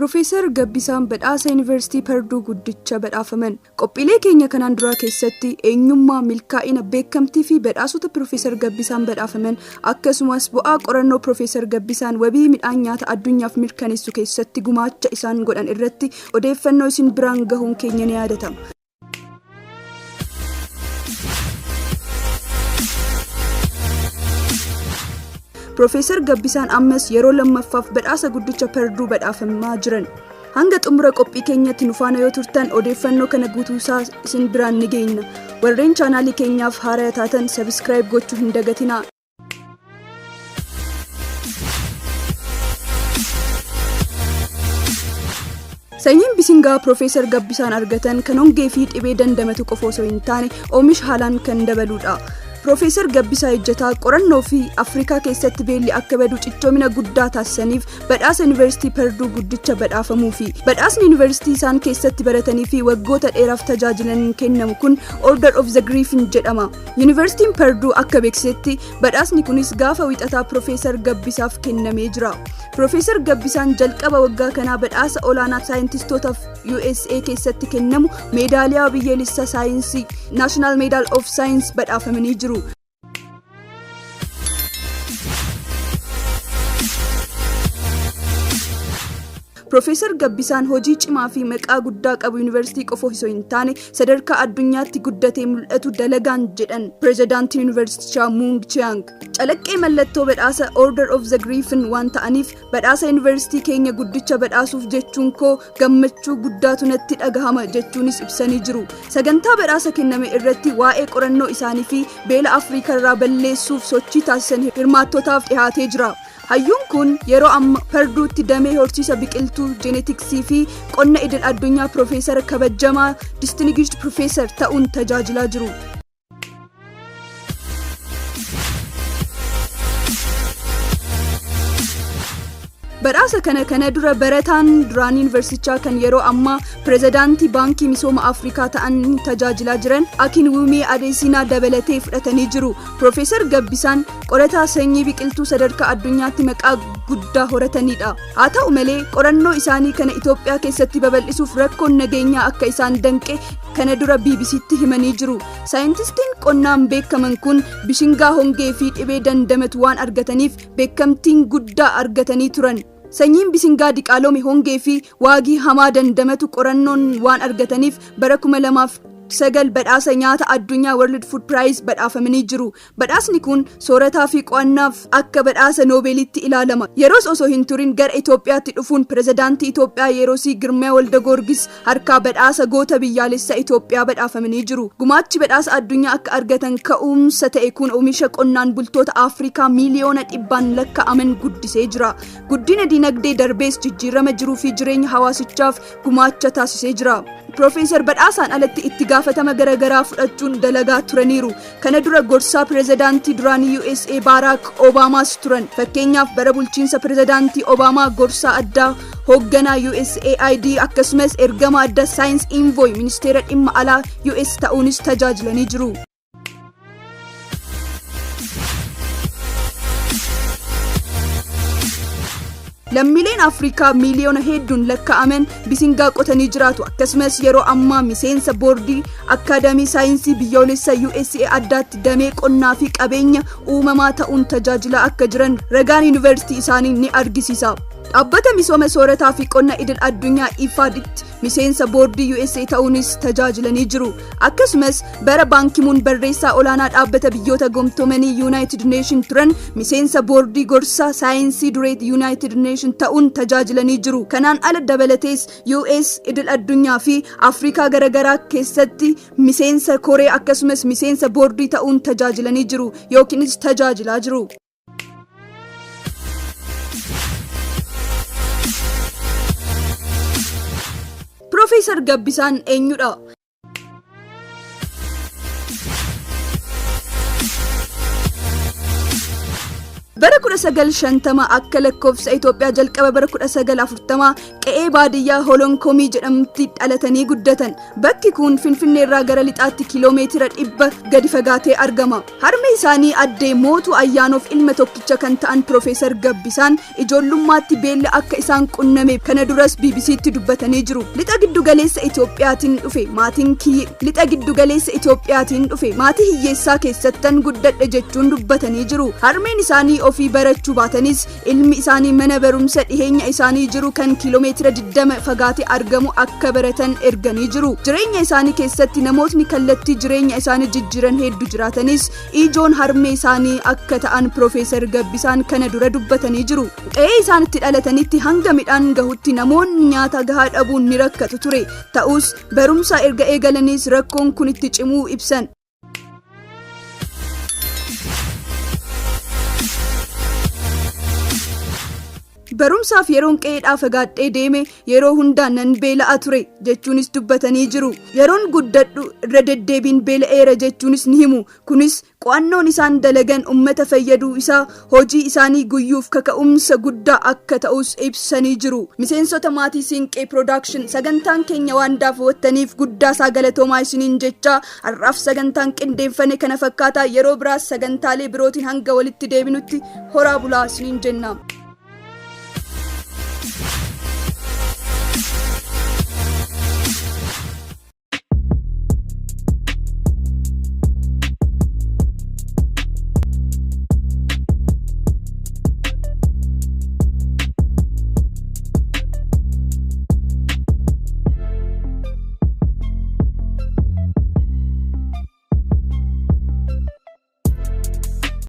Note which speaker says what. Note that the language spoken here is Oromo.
Speaker 1: Profeesar Gabbisaan badhaasa Yuunivarsiitii Perduu guddicha badhaafaman. Qophiilee keenya kanaan duraa keessatti eenyummaa, milkaa'ina, beekamtii fi badhaasota Profeesar Gabbisaan badhaafaman akkasumas bu'aa qorannoo Profeesar Gabbisaan wabii midhaan nyaata addunyaaf mirkaneessu keessatti gumaacha isaan godhan irratti odeeffannoo isin biraan gahuun keenya ni yaadatama. Profeesar Gabbisaan ammas yeroo lammaffaaf badhaasa guddicha Perduu badhaafamaa jiran. Hanga xumura qophii keenyatti nu faana yoo turtan odeeffannoo kana guutuusaa isin biraan ni geenya. Warreen chaanaalii keenyaaf haaraa taatan subscribe gochuu hin dagatinaa. Sanyiin bisingaa Profeesar Gabbisaan argatan kan hongee fi dhibee dandamatu qofa osoo hin taane oomisha haalaan kan dabaludha. Profeesar Gabbisaa ejjataa qorannoo fi Afrikaa keessatti beelli akka badu cichoomina guddaa taasisaniif badhaasa Yuunivarsiitii Perduu guddicha badhaafamuu fi badhaasni Yuunivarsiitii isaan keessatti baratanii fi waggoota dheeraaf tajaajilan kennamu kun Order of the Griffin jedhama. Yuunivarsiitiin Perduu akka beeksisetti badhaasni kunis gaafa wixataa Profeesar Gabbisaaf kennamee jira. Profeesar Gabbisaan jalqaba waggaa kanaa badhaasa olaanaa saayintistootaaf USA keessatti kennamu meedaaliyaa biyyaalessaa saayinsii National Medal of Science badhaafamanii jiru. Profeesar Gabbisaan hojii cimaa fi maqaa guddaa qabu Yuunivarsiitii qofa osoo hin taane sadarkaa addunyaatti guddatee mul'atu dalagaan jedhan Pireezidaantii Yuunivarsiitichaa Mung Chiang. Calaqqee mallattoo badhaasa Order of the Griffin waan ta'aniif badhaasa Yuunivarsiitii keenya guddicha badhaasuuf jechuun koo gammachuu guddaatu natti dhagahama jechuunis ibsanii jiru. Sagantaa badhaasa kenname irratti waa'ee qorannoo isaanii fi beela Afrikaa irraa balleessuuf sochii taasisan hirmaattotaaf dhiyaatee jira. Hayyuun kun yeroo amma Perduutti damee horsiisa biqiltuu jeenetiksii fi qonna idil addunyaa Profeesar kabajamaa Distinguished Profeesar ta'uun tajaajilaa jiru. Badhaasa kana dura barataan duraan Yuunivarsiitichaa kan yeroo ammaa Pireezidaantii Baankii Misooma Afrikaa ta'an tajaajilaa jiran Akinwumi Adeesinaa dabalatee fudhatanii jiru. Profeesar Gabbisaan qorataa sanyii biqiltuu sadarkaa addunyaatti maqaa guddaa horatanidha. Haa ta'u malee qorannoo isaanii kana Itoophiyaa keessatti babal'isuuf rakkoon nageenyaa akka isaan danqe kana dura BBC'tti himanii jiru. Saayintistiin qonnaan beekaman kun bishingaa hongee fi dhibee dandamatu waan argataniif beekamtiin guddaa argatanii turan. Sanyiin bisingaa diqaalome hongee fi waagii hamaa dandamatu qorannoon waan argataniif bara 2009 badhaasa nyaata addunyaa World Food Prize badhaafamanii jiru. Badhaasni kun soorataa fi qo'annaaf akka badhaasa Noobeelitti ilaalama. Yeroos osoo hin turin gara Itoophiyaatti dhufuun Pireezidaantii Itoophiyaa Yeroosii Girmaa Waldagoorgis harkaa badhaasa goota biyyaalessaa Itoophiyaa badhaafamanii jiru. Gumaachi badhaasa addunyaa akka argatan ka'umsa ta'e kun oomisha qonnaan bultoota Afrikaa miiliyoona dhibbaan lakkaa'aman guddisee jira. Guddina dinagdee darbees jijjiirama jiruu fi jireenya hawaasichaaf gumaacha taasisee jira. Profeesar badhaasaan alatti itti gaafatama garaagaraa fudhachuun dalagaa turaniiru. Kana dura gorsaa Pireezidaantii duraanii USA Barack Obamaas turan. Fakkeenyaaf bara bulchiinsa Pireezidaantii Obamaa gorsaa addaa hoogganaa USAID akkasumas ergama addaa Science Envoy ministeera dhimma alaa US ta'uunis tajaajilanii jiru. Lammiileen Afrikaa miiliyoona hedduun lakkaa'aman bisingaa qotanii jiraatu. Akkasumas yeroo ammaa miseensa boordii Akaadaamii Saayinsii Biyyoolessaa USA addaatti damee qonnaa fi qabeenya uumamaa ta'uun tajaajilaa akka jiran ragaan Yuunivarsiitii isaanii ni argisiisa. Dhaabbata misooma soorataa fi qonna idil addunyaa IFADitti miseensa boordii USA ta'uunis tajaajilanii jiru. Akkasumas bara Baankimuun barreessaa olaanaa dhaabbata biyyoota gamtoomanii United Nation turan miseensa boordii gorsaa saayinsii dureetii United Nation ta'uun tajaajilanii jiru. Kanaan ala dabalatees US idil addunyaa fi Afrikaa garaagaraa keessatti miseensa Koree akkasumas miseensa boordii ta'uun tajaajilanii jiru yookiinis tajaajilaa jiru. Profeesar Gabbisaan eenyudha? Bara 1950 akka lakkoofsa Itoophiyaa jalqaba bara 1940 qe'ee baadiyyaa Holonkomii jedhamti dhalatanii guddatan. Bakki kun Finfinnee irraa gara lixaatti kiiloomeetira 100 gadi fagaatee argama. Harmee isaanii addee Mootuu Ayyaanoof ilma tokkicha kan ta'an Profeesar Gabbisaan ijoollummaatti beelli akka isaan qunname kana duras BBCtti dubbatanii jiru. Lixa giddugaleessa Itoophiyaatiin dhufe maatii hiyyeessaa keessattan guddadhe jechuun dubbatanii jiru. Harmeen isaanii ofii barachuu baatanis ilmi isaanii mana barumsa dhiheenya isaanii jiru kan kiiloomeetira 20 fagaatee argamu akka baratan erganii jiru. Jireenya isaanii keessatti namootni kallattii jireenya isaanii jijjiiran hedduu jiraatanis ijoon harmee isaanii akka ta'an Profeesar Gabbisaan kana dura dubbatanii jiru. Qe'ee isaanitti dhalatanitti hanga midhaan gahutti namoonni nyaata gahaa dhabuun ni rakkatu ture. Ta'us barumsa erga eegalanis rakkoon kun itti cimuu ibsan. Barumsaaf yeroon qe'eedhaa fagaadhee deeme yeroo hundaa nan beela'a ture jechuunis dubbatanii jiru. Yeroon guddadhu irra deddeebiin beela'eera jechuunis ni himu. Kunis qo'annoon isaan dalagan uummata fayyaduu isaa hojii isaanii guyyuuf kaka'umsa guddaa akka ta'us ibsanii jiru. Miseensota maatii Siinqee Production sagantaan keenya waan daawwattaniif guddaa isaa galatoomaa isiniin jecha har'aaf sagantaan qindeeffame kana fakkaataa yeroo biraas sagantaalee birootiin hanga walitti deebinutti horaa bulaa isiniin jenna.